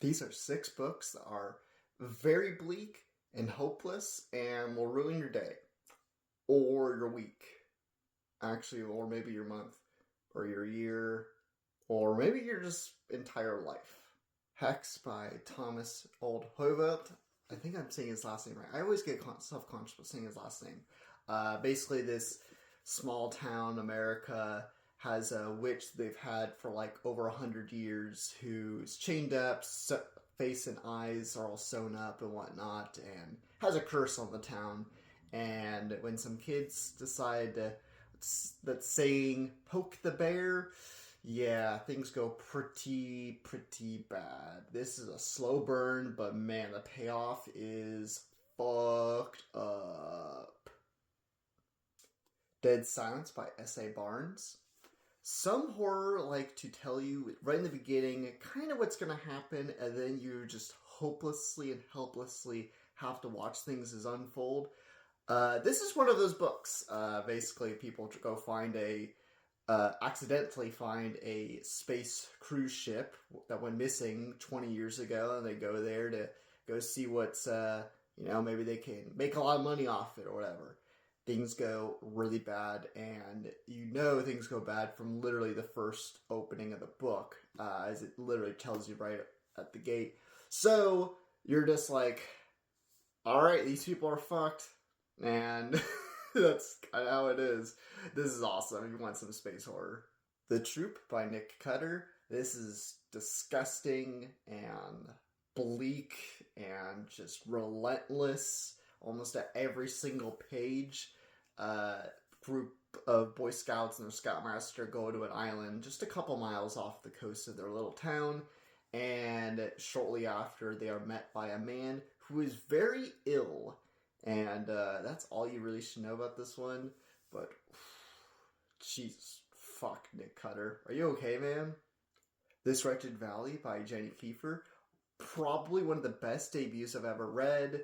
These are 6 books that are very bleak and hopeless and will ruin your day or your week, actually, or maybe your month or your year or maybe your just entire life. Hex by Thomas Oldhoved. I think I'm saying his last name right. I always get self-conscious with saying his last name. Basically, this small town America has a witch they've had for like over 100 years who's chained up, face and eyes are all sewn up and whatnot, and has a curse on the town. And when some kids decide that saying poke the bear, yeah, things go pretty bad. This is a slow burn, but man, the payoff is fucked up. Dead Silence by S.A. Barnes. Some horror like to tell you right in the beginning kind of what's going to happen, and then you just hopelessly and helplessly have to watch things as unfold. This is one of those books. Basically, people go accidentally find a space cruise ship that went missing 20 years ago, and they go there to go see what's, maybe they can make a lot of money off it or whatever. Things go really bad, and things go bad from literally the first opening of the book, as it literally tells you right at the gate. So, you're just like, alright, these people are fucked, and that's kind of how it is. This is awesome. You want some space horror. The Troop by Nick Cutter. This is disgusting and bleak and just relentless. Almost at every single page, group of Boy Scouts and their Scoutmaster go to an island just a couple miles off the coast of their little town, and shortly after they are met by a man who is very ill, and that's all you really should know about this one. But Jesus, fuck Nick Cutter. Are you okay, man? This Wretched Valley by Jenny Kiefer. Probably one of the best debuts I've ever read.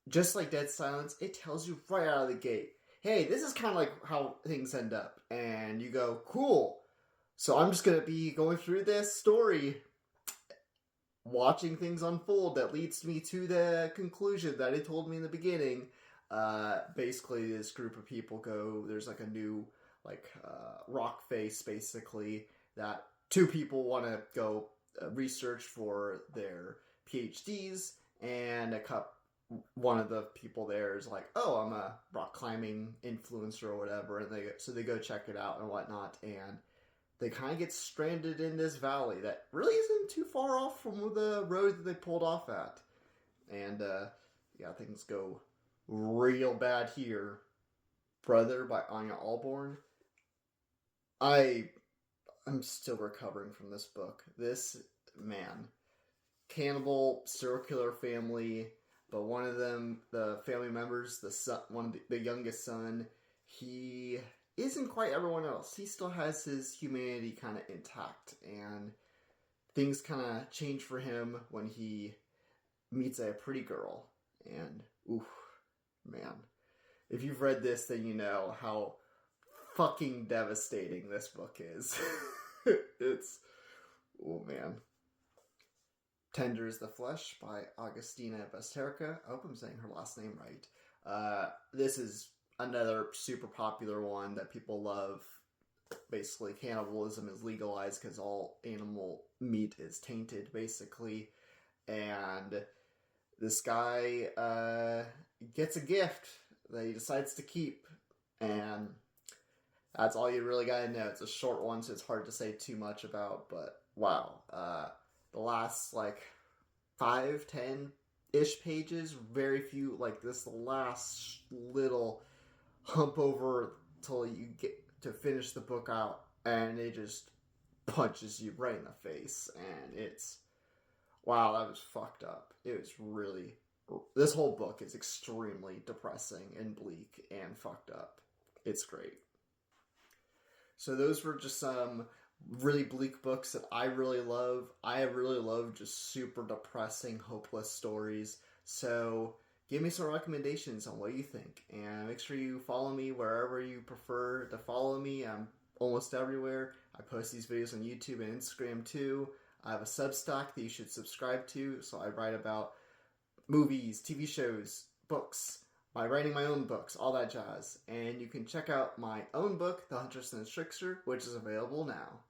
Just like Dead Silence, it tells you right out of the gate, hey, this is kind of like how things end up. And you go, cool. So I'm just going to be going through this story, watching things unfold that leads me to the conclusion that it told me in the beginning. Basically, this group of people go, there's like a new, rock face, basically, that 2 people want to go research for their PhDs, and one of the people there is like, oh, I'm a rock climbing influencer or whatever, and they go check it out and whatnot, and they kind of get stranded in this valley that really isn't too far off from the road that they pulled off at. And, things go real bad here. Brother by Anya Alborn. I'm still recovering from this book. This, man, cannibal, serial killer family, but one of them, the family members, the youngest son, he isn't quite everyone else. He still has his humanity kind of intact, and things kind of change for him when he meets a pretty girl. And, oof, man. If you've read this, then you know how fucking devastating this book is. Oh man. Tender is the Flesh by Augustina Basterca. I hope I'm saying her last name right. This is another super popular one that people love. Basically, cannibalism is legalized because all animal meat is tainted, basically. And this guy gets a gift that he decides to keep. And that's all you really gotta know. It's a short one, so it's hard to say too much about, but wow. The last, 5, 10-ish pages, very few, this last little hump over till you get to finish the book out, and it just punches you right in the face, and it's, wow, that was fucked up. It was really, this whole book is extremely depressing and bleak and fucked up. It's great. So those were just some really bleak books that I really love. I really love just super depressing, hopeless stories. So give me some recommendations on what you think. And make sure you follow me wherever you prefer to follow me. I'm almost everywhere. I post these videos on YouTube and Instagram too. I have a Substack that you should subscribe to. So I write about movies, TV shows, books, by writing my own books, all that jazz. And you can check out my own book, The Huntress and the Trickster, which is available now.